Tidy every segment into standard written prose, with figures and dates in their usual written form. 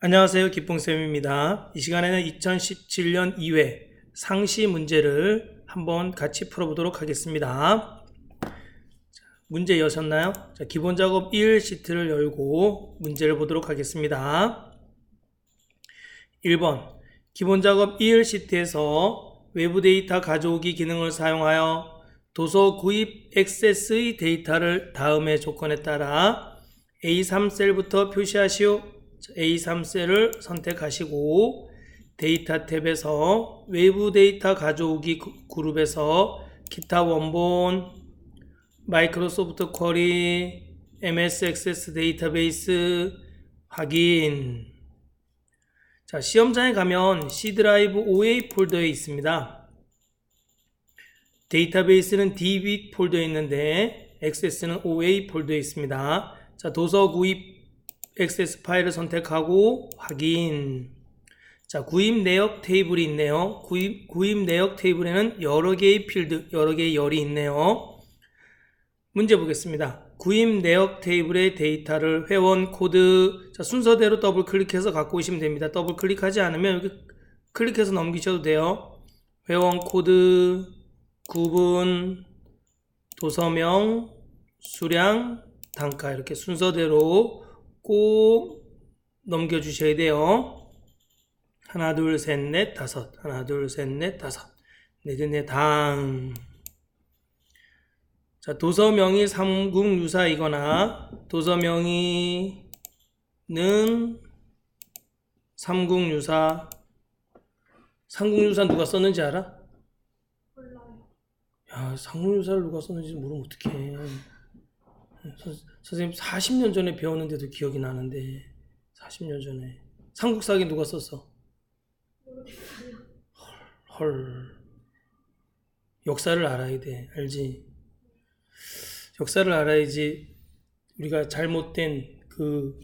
안녕하세요. 기쁨쌤입니다. 이 시간에는 2017년 2회 상시 문제를 한번 같이 풀어보도록 하겠습니다. 문제 여셨나요? 자, 기본 작업 1 시트를 열고 문제를 보도록 하겠습니다. 1번 기본 작업 1 시트에서 외부 데이터 가져오기 기능을 사용하여 도서 구입 액세스의 데이터를 다음의 조건에 따라 A3셀부터 표시하시오. A3셀을 선택하시고 데이터 탭에서 외부 데이터 가져오기 그룹에서 기타 원본, 마이크로소프트 쿼리, MS 액세스 데이터베이스 확인. 자, 시험장에 가면 C 드라이브 OA 폴더에 있습니다. 데이터베이스는 DB 폴더에 있는데 액세스는 OA 폴더에 있습니다. 자, 도서 구입 액세스 파일을 선택하고 확인. 자, 구입 내역 테이블이 있네요. 구입 내역 테이블에는 여러 개의 필드, 여러 개의 열이 있네요. 문제 보겠습니다. 구입 내역 테이블의 데이터를 회원 코드, 자, 순서대로 더블 클릭해서 갖고 오시면 됩니다. 더블 클릭하지 않으면 여기 클릭해서 넘기셔도 돼요. 회원 코드, 구분, 도서명, 수량, 단가 이렇게 순서대로 꼭 넘겨주셔야 돼요. 하나, 둘, 셋, 넷, 다섯. 하나, 둘, 셋, 넷, 다섯. 넷, 다음. 자, 도서명이 삼국유사이거나 도서명이는 삼국유사. 삼국유사 누가 썼는지 알아? 몰라요. 야, 삼국유사를 누가 썼는지 모르면 어떡해. 선생님 40년 전에 배웠는데도 기억이 나는데 40년 전에 삼국사기 누가 썼어? 헐. 역사를 알아야 돼. 알지? 역사를 알아야지 우리가 잘못된 그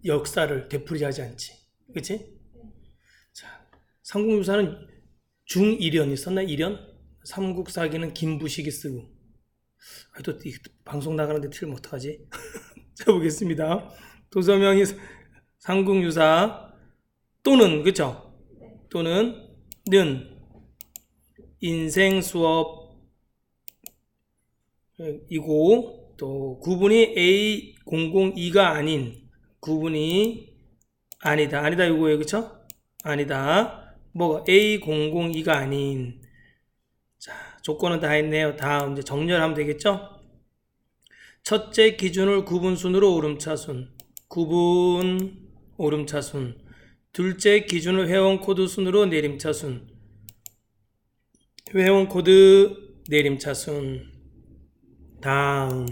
역사를 되풀이하지 않지. 그치? 자, 삼국유사는 중1연이 썼나? 1연? 삼국사기는 김부식이 쓰고. 또 방송 나가는데 틀리면 어떡하지? 자, 보겠습니다. 도서명이 삼국유사 또는, 그쵸? 또는 는 인생 수업 이고 또 구분이 A002가 아닌 구분이 아니다 이거예요. 그쵸? 아니다. 뭐가 A002가 아닌. 자, 조건은 다 했네요. 다음 이제 정렬하면 되겠죠? 첫째 기준을 구분순으로 오름차순, 구분 오름차순. 둘째 기준을 회원코드 순으로 내림차순, 회원코드 내림차순. 다음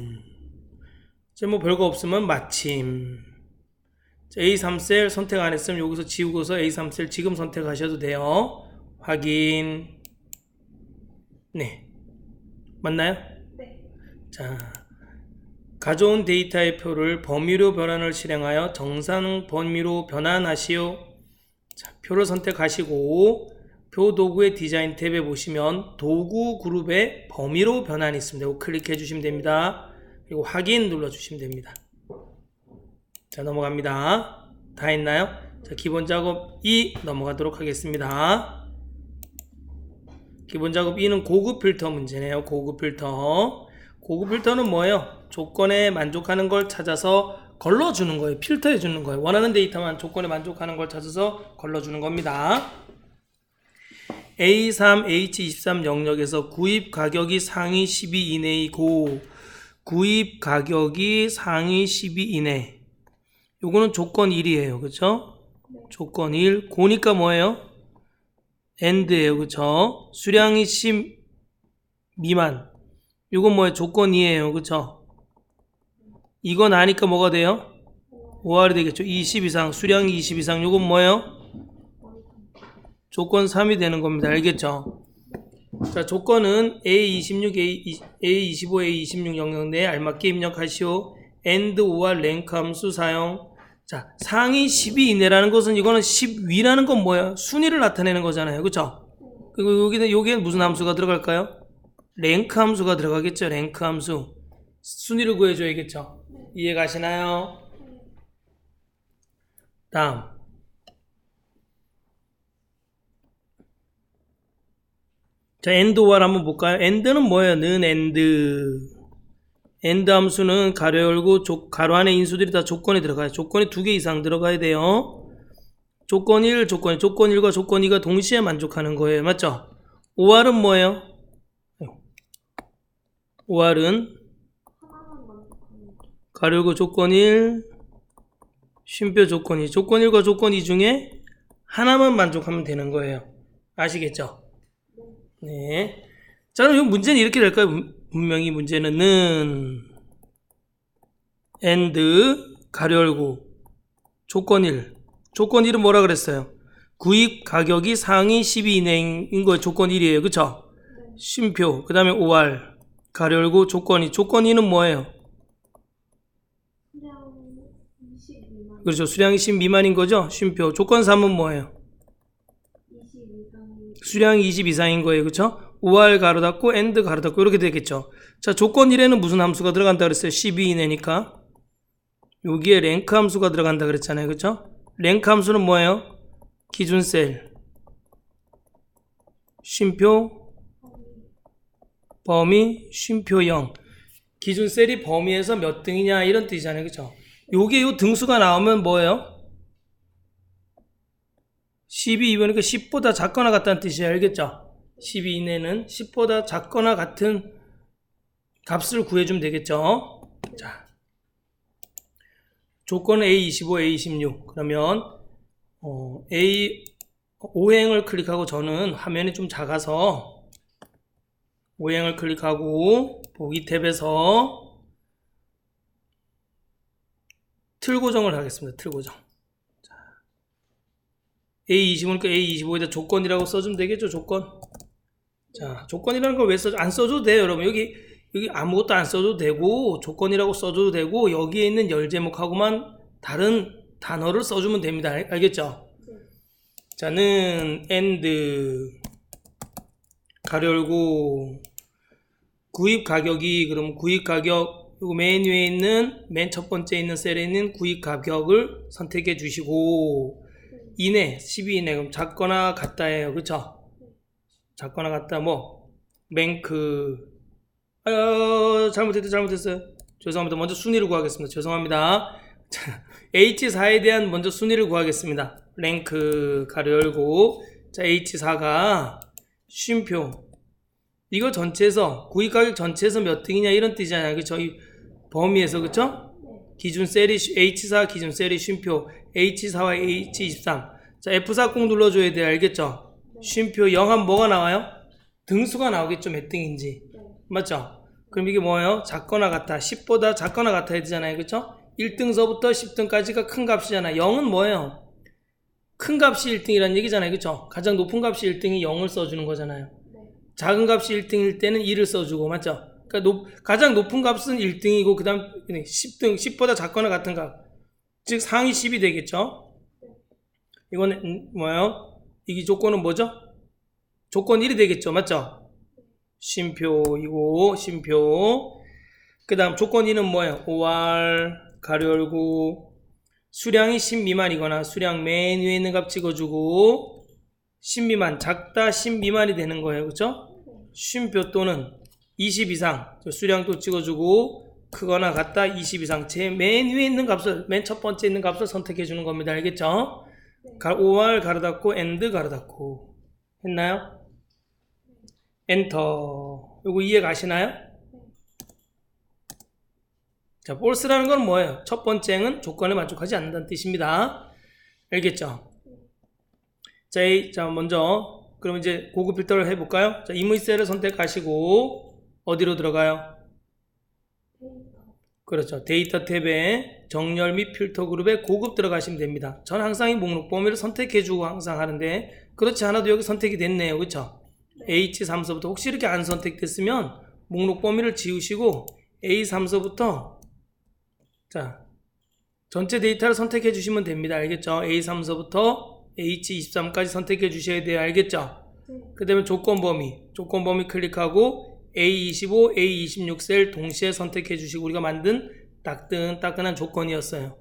이제 뭐 별거 없으면 마침. 자, A3셀 선택 안 했으면 여기서 지우고서 A3셀 지금 선택하셔도 돼요. 확인. 네, 맞나요? 네. 자, 가져온 데이터의 표를 범위로 변환을 실행하여 정상 범위로 변환하시오. 자, 표를 선택하시고 표 도구의 디자인 탭에 보시면 도구 그룹의 범위로 변환이 있습니다. 이거 클릭해 주시면 됩니다. 그리고 확인 눌러 주시면 됩니다. 자, 넘어갑니다. 다 했나요? 자, 기본 작업 2 넘어가도록 하겠습니다. 기본 작업 2는 고급 필터 문제네요. 고급 필터. 고급 필터는 뭐예요? 조건에 만족하는 걸 찾아서 걸러주는 거예요. 필터해 주는 거예요. 원하는 데이터만 조건에 만족하는 걸 찾아서 걸러주는 겁니다. A3H23 영역에서 구입 가격이 상위 12 이내이고 구입 가격이 상위 12 이내. 요거는 조건 1이에요. 그쵸? 조건 1. 고니까 뭐예요? AND예요. 그쵸? 수량이 10 미만. 이건 뭐예요? 조건 2예요. 그쵸? 이건 아니까 뭐가 돼요? OR이 되겠죠. 20 이상, 수량이 20 이상. 이건 뭐예요? 조건 3이 되는 겁니다. 알겠죠? 자, 조건은 A26, A25, A26 영역 내에 알맞게 입력하시오. AND, OR, 랭크 함수 사용. 자, 상위 12 이내라는 것은 이거는 10 위라는 건 뭐야? 순위를 나타내는 거잖아요. 그쵸? 그리고 여기에 무슨 함수가 들어갈까요? 랭크 함수가 들어가겠죠. 랭크 함수. 순위를 구해줘야겠죠. 이해 가시나요? 다음. 자, AND OR 한번 볼까요? AND는 뭐예요? 는 AND. AND 함수는 가로 열고 가로 안에 인수들이 다 조건이 들어가요. 조건이 2개 이상 들어가야 돼요. 조건 1, 조건 1과 조건 2가 동시에 만족하는 거예요. 맞죠? OR은 뭐예요? OR은 하나만 만족하는 거. 가로 열고 조건 1, 쉼표 조건 2. 조건 1과 조건 2 중에 하나만 만족하면 되는 거예요. 아시겠죠? 네. 자, 그럼 이 문제는 이렇게 될까요? 분명히 문제는 AND 가로 열고 조건 1. 조건 1은 뭐라 그랬어요? 구입 가격이 상위 10위 이내인 거 조건 1이에요. 그쵸? 쉼표. 그 다음에 OR 가로 열고 조건 2. 조건 2는 뭐예요? 수량 20 미만. 그렇죠. 수량이 10 미만인 거죠? 쉼표. 조건 3은 뭐예요? 20 이상이. 수량이 20 이상인 거예요. 그쵸? OR 가로 닫고 AND 가로 닫고 이렇게 되겠죠. 자, 조건 1에는 무슨 함수가 들어간다 그랬어요? 12 이내니까. 여기에 랭크 함수가 들어간다 그랬잖아요. 그쵸? 랭크 함수는 뭐예요? 기준 셀, 쉼표, 범위, 쉼표 0. 기준 셀이 범위에서 몇 등이냐 이런 뜻이잖아요. 그쵸? 요게 요 등수가 나오면 뭐예요? 12 이거니까 10보다 작거나 같다는 뜻이에요. 알겠죠? 12 이내는 10보다 작거나 같은 값을 구해주면 되겠죠? 자, 조건은 A25, A26. 그러면 A 오행을 클릭하고 저는 화면이 좀 작아서 오행을 클릭하고 보기 탭에서 틀 고정을 하겠습니다. 틀 고정. A25니까 A25에다 조건이라고 써주면 되겠죠? 조건. 자, 조건이라는 걸 왜 써줘? 안 써줘도 돼요, 여러분. 여기 아무것도 안 써줘도 되고, 조건이라고 써줘도 되고, 여기에 있는 열 제목하고만 다른 단어를 써주면 됩니다. 알겠죠? 자, 는 AND 가로 열고 구입 가격이, 그럼 구입 가격, 그리고 맨 위에 있는, 맨 첫 번째 있는 셀에 있는 구입 가격을 선택해 주시고, 이내, 12 이내, 그럼 작거나 같다예요. 그쵸? 작거나 같다, 랭크. 잘못했어요. 죄송합니다. 먼저 순위를 구하겠습니다. 죄송합니다. H4에 대한 먼저 순위를 구하겠습니다. 랭크 가로 열고, 자, H4가 쉼표. 이거 전체에서, 구입가격 전체에서 몇 등이냐 이런 뜻이잖아요. 그쵸? 이 범위에서, 그쵸? 기준 셀이, H4 기준 셀이 쉼표, H4와 H23. 자, F4 꼭 눌러줘야 돼요. 알겠죠? 쉼표 0 하면 뭐가 나와요? 등수가 나오겠죠. 몇 등인지. 맞죠? 그럼 이게 뭐예요? 작거나 같다. 10보다 작거나 같아야 되잖아요. 그쵸? 1등서부터 10등까지가 큰 값이잖아요. 0은 뭐예요? 큰 값이 1등이라는 얘기잖아요. 그쵸? 가장 높은 값이 1등이 0을 써주는 거잖아요. 작은 값이 1등일 때는 2를 써주고, 맞죠? 그러니까 가장 높은 값은 1등이고, 그 다음 10등, 10보다 작거나 같은 값. 즉, 상위 10이 되겠죠? 이거는 뭐예요? 이게 조건은 뭐죠? 조건 1이 되겠죠? 맞죠? 쉼표이고, 쉼표. 그 다음 조건 2는 뭐예요? OR, 가로 열고, 수량이 10 미만이거나 수량 맨 위에 있는 값 찍어주고, 10 미만, 작다 10 미만이 되는 거예요. 그쵸? 쉼표 또는 20 이상, 수량 또 찍어주고, 크거나 같다 20 이상, 제 맨 위에 있는 값을, 맨 첫 번째 있는 값을 선택해 주는 겁니다. 알겠죠? OR 가로 닫고, AND 가로 닫고. 했나요? 엔터. 요거 이해 가시나요? 자, false라는 건 뭐예요? 첫 번째는 조건에 만족하지 않는다는 뜻입니다. 알겠죠? 자, 먼저 그럼 이제 고급 필터를 해볼까요? 자, 이무이셀을 선택하시고 어디로 들어가요? 그렇죠. 데이터 탭에 정렬 및 필터 그룹에 고급 들어가시면 됩니다. 전 항상 이 목록 범위를 선택해주고 항상 하는데 그렇지 않아도 여기 선택이 됐네요. 그렇죠? H3서부터 혹시 이렇게 안 선택됐으면 목록 범위를 지우시고 A3서부터 자 전체 데이터를 선택해 주시면 됩니다. 알겠죠? A3서부터 H23까지 선택해 주셔야 돼요. 알겠죠? 그 다음에 조건 범위 클릭하고 A25, A26 셀 동시에 선택해 주시고 우리가 만든 따끈따끈한 조건이었어요.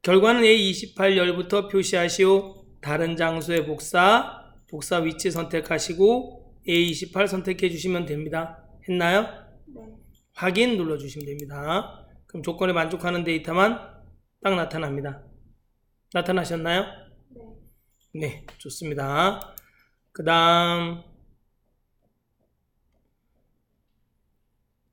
결과는 A28열부터 표시하시오. 다른 장소의 복사 위치 선택하시고 A28 선택해 주시면 됩니다. 했나요? 네. 확인 눌러주시면 됩니다. 그럼 조건에 만족하는 데이터만 딱 나타납니다. 나타나셨나요? 네. 네, 좋습니다. 그 다음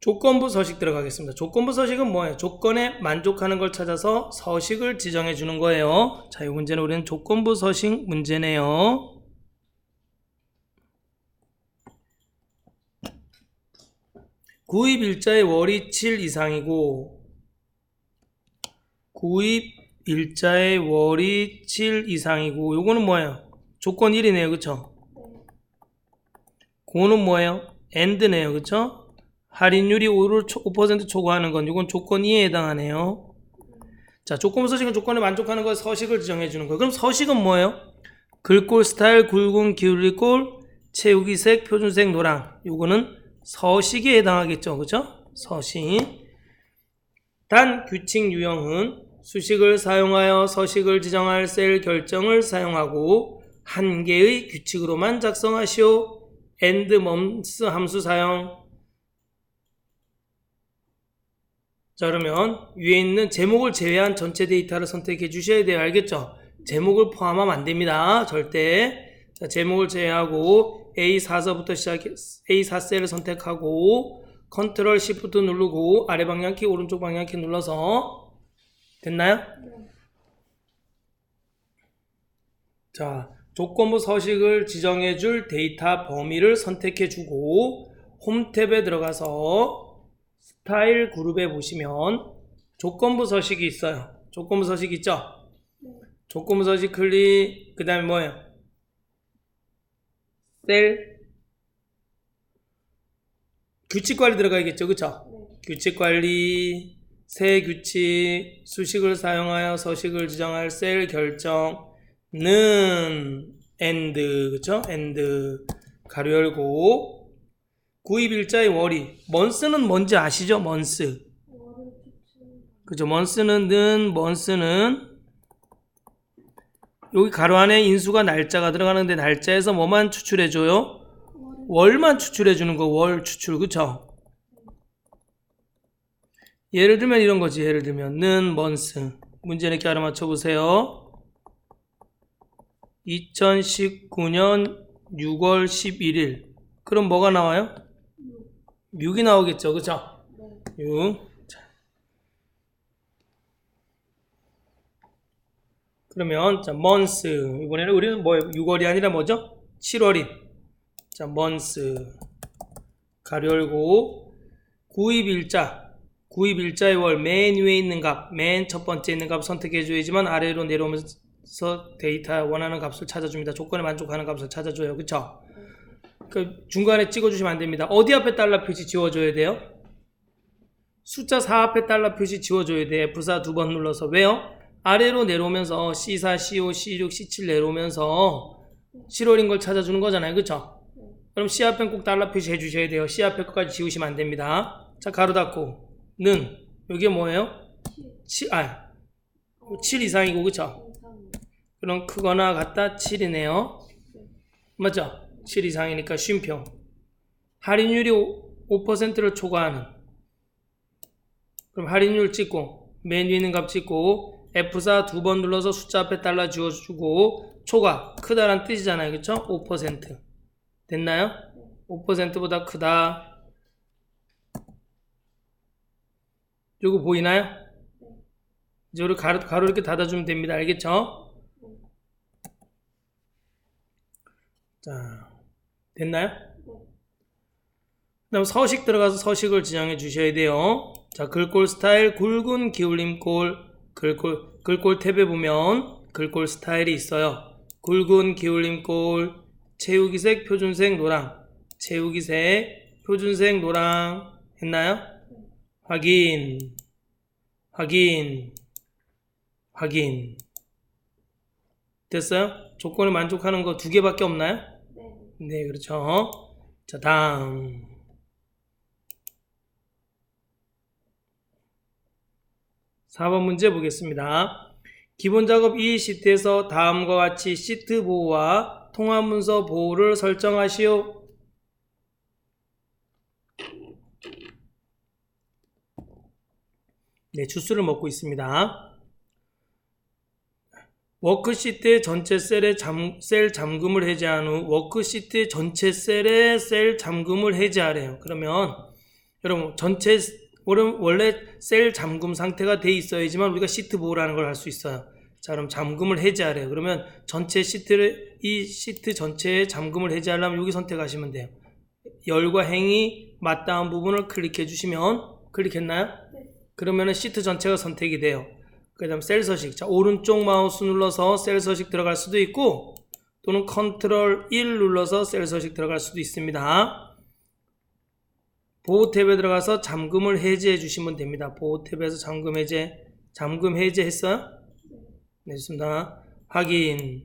조건부 서식 들어가겠습니다. 조건부 서식은 뭐예요? 조건에 만족하는 걸 찾아서 서식을 지정해 주는 거예요. 자, 이 문제는 우리는 조건부 서식 문제네요. 구입일자의 월이 7 이상이고 구입일자의 월이 7 이상이고 요거는 뭐예요? 조건 1이네요. 그쵸? 그거는 뭐예요? AND네요. 그쵸? 할인율이 5% 초과하는 건 이건 조건 2에 해당하네요. 자, 조건부 서식은 조건에 만족하는 거 서식을 지정해 주는 거예요. 그럼 서식은 뭐예요? 글꼴 스타일, 굵은 기울기꼴, 채우기 색, 표준색, 노랑. 요거는 서식에 해당하겠죠. 그죠? 서식. 단 규칙 유형은 수식을 사용하여 서식을 지정할 셀 결정을 사용하고 한 개의 규칙으로만 작성하시오. AND, MUMS 함수 사용. 자, 그러면 위에 있는 제목을 제외한 전체 데이터를 선택해 주셔야 돼요. 알겠죠? 제목을 포함하면 안 됩니다. 절대. 자, 제목을 제외하고 A4서부터 시작해 A4셀을 선택하고 컨트롤 시프트 누르고 아래 방향키 오른쪽 방향키 눌러서 됐나요? 네. 자, 조건부 서식을 지정해 줄 데이터 범위를 선택해 주고 홈 탭에 들어가서 스타일 그룹에 보시면 조건부 서식이 있어요. 조건부 서식 있죠? 네. 조건부 서식 클릭, 그 다음에 뭐예요? 셀, 규칙 관리 들어가야겠죠? 그쵸? 네. 규칙 관리, 새 규칙, 수식을 사용하여 서식을 지정할 셀 결정는 AND, 그쵸? AND, 가로 열고, 구입일자의 월이, month는 뭔지 아시죠? month. 월을 추출. 그죠? month는 여기 가로 안에 인수가 날짜가 들어가는데 날짜에서 뭐만 추출해줘요? 월만 추출해주는 거, 월 추출. 그쵸? 예를 들면 이런 거지. 예를 들면 는 month. 문제 낼게 알아맞혀 보세요. 2019년 6월 11일. 그럼 뭐가 나와요? 6이 나오겠죠. 그쵸? 네. 6. 자. 그러면 자, month. 이번에는 우리는 뭐예요? 6월이 아니라 뭐죠? 7월인. 자, month. 가로 열고 구입일자의 월 맨 위에 있는 값, 맨 첫 번째 있는 값 선택해 줘야지만 아래로 내려오면서 데이터 원하는 값을 찾아줍니다. 조건에 만족하는 값을 찾아줘요. 그쵸? 그 중간에 찍어주시면 안 됩니다. 어디 앞에 달러 표시 지워줘야 돼요? 숫자 4 앞에 달러 표시 지워줘야 돼. F4 두 번 눌러서. 왜요? 아래로 내려오면서 C4, C5, C6, C7 내려오면서 7월인 걸 찾아주는 거잖아요. 그쵸? 그럼 C 앞엔 꼭 달러 표시 해주셔야 돼요. C 앞에 것까지 지우시면 안 됩니다. 자, 가로 닫고 는 여기 뭐예요? 7 이상이고 그쵸? 그럼 크거나 같다 7이네요. 맞죠? 7 이상이니까 쉼표. 할인율이 5%를 초과하는. 그럼 할인율 찍고 맨 위에 있는 값 찍고 F4 두 번 눌러서 숫자 앞에 달러 지워주고 초과 크다란 뜻이잖아요. 그쵸? 5% 됐나요? 5%보다 크다. 요거 보이나요? 이제 가로 이렇게 닫아주면 됩니다. 알겠죠? 자, 됐나요? 그 다음 서식 들어가서 서식을 지정해 주셔야 돼요. 자, 글꼴 스타일, 굵은 기울림꼴, 글꼴 탭에 보면 글꼴 스타일이 있어요. 굵은 기울림꼴, 채우기색, 표준색, 노랑. 채우기색, 표준색, 노랑. 했나요? 확인. 됐어요? 조건에 만족하는 거 두 개밖에 없나요? 네, 그렇죠. 자, 다음. 4번 문제 보겠습니다. 기본 작업 이 시트에서 다음과 같이 시트 보호와 통합문서 보호를 설정하시오. 네, 주스를 먹고 있습니다. 워크시트의 전체 셀의 셀 잠금을 해제한 후 워크시트의 전체 셀의 셀 잠금을 해제하래요. 그러면 여러분 원래 셀 잠금 상태가 돼 있어야지만 우리가 시트 보호라는 걸 할 수 있어요. 자, 그럼 잠금을 해제하래요. 그러면 이 시트 전체의 잠금을 해제하려면 여기 선택하시면 돼요. 열과 행이 맞닿은 부분을 클릭해 주시면, 클릭했나요? 네. 그러면 시트 전체가 선택이 돼요. 그 다음 셀 서식. 자, 오른쪽 마우스 눌러서 셀 서식 들어갈 수도 있고, 또는 컨트롤 1 눌러서 셀 서식 들어갈 수도 있습니다. 보호 탭에 들어가서 잠금을 해제해 주시면 됩니다. 보호 탭에서 잠금 해제. 잠금 해제했어요? 네, 좋습니다. 확인.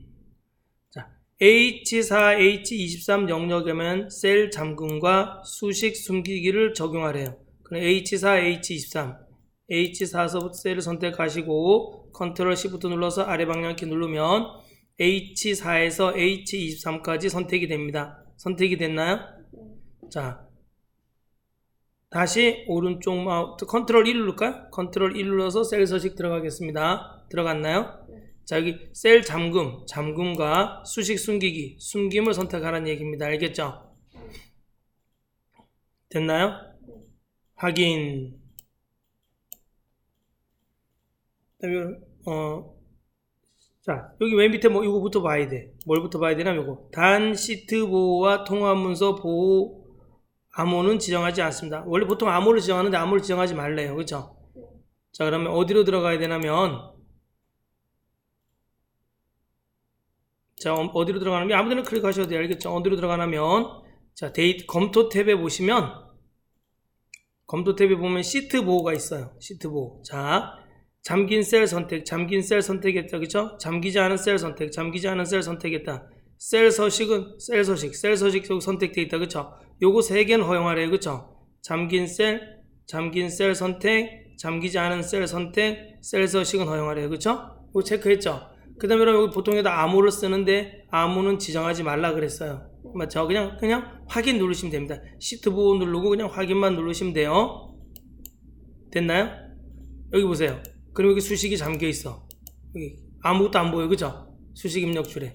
자, H4, H23 영역에만 셀 잠금과 수식 숨기기를 적용하래요. 그럼 H4, H23. H4서부터 셀을 선택하시고 컨트롤 Shift 눌러서 아래 방향키 누르면 H4에서 H23까지 선택이 됩니다. 선택이 됐나요? 자, 다시 오른쪽 마우스 컨트롤 1 누를까요? 컨트롤 1 눌러서 셀 서식 들어가겠습니다. 들어갔나요? 자, 여기 셀 잠금과 수식 숨기기, 숨김을 선택하라는 얘기입니다. 알겠죠? 됐나요? 확인. 자, 여기 맨 밑에 뭐 이거부터 봐야 돼. 뭘부터 봐야 되냐면 이거. 단 시트 보호와 통합 문서 보호 암호는 지정하지 않습니다. 원래 보통 암호를 지정하는데 암호를 지정하지 말래요. 그렇죠? 자, 그러면 어디로 들어가야 되냐면, 자, 어디로 들어가냐면 아무데나 클릭하셔도 돼요. 알겠죠? 어디로 들어가냐면, 자, 검토 탭에 보시면, 검토 탭에 보면 시트 보호가 있어요. 시트 보호. 자, 잠긴 셀 선택했다. 그쵸? 잠기지 않은 셀 선택했다. 셀 서식은 셀 서식 선택되어 있다. 그쵸? 요거 세 개는 허용하래요. 그쵸? 잠긴 셀 선택, 잠기지 않은 셀 선택, 셀 서식은 허용하래요. 그쵸? 이거 체크했죠? 그 다음에 여기 보통 여기다 암호를 쓰는데 암호는 지정하지 말라 그랬어요. 맞죠? 그냥 확인 누르시면 됩니다. 시트 보호 누르고 그냥 확인만 누르시면 돼요. 됐나요? 여기 보세요. 그럼 여기 수식이 잠겨 있어. 여기 아무것도 안 보여. 그죠? 수식 입력줄에. 네.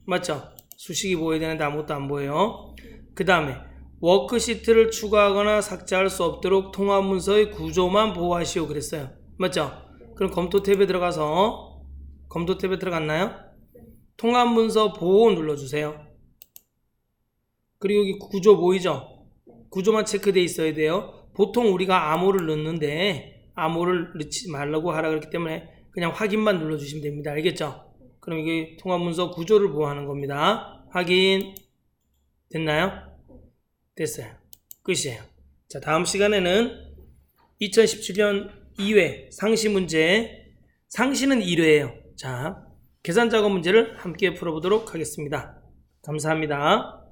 맞죠? 수식이 보여야 되는데 아무것도 안 보여요. 그 다음에 워크시트를 추가하거나 삭제할 수 없도록 통합 문서의 구조만 보호하시오 그랬어요. 맞죠? 그럼 검토 탭에 들어갔나요? 통합 문서 보호 눌러주세요. 그리고 여기 구조 보이죠? 구조만 체크되어 있어야 돼요. 보통 우리가 암호를 넣는데 암호를 넣지 말라고 하라 그랬기 때문에 그냥 확인만 눌러주시면 됩니다. 알겠죠? 그럼 이게 통합문서 구조를 보호하는 겁니다. 확인. 됐나요? 됐어요. 끝이에요. 자, 다음 시간에는 2017년 2회 상시 문제, 상시는 1회예요. 자, 계산 작업 문제를 함께 풀어보도록 하겠습니다. 감사합니다.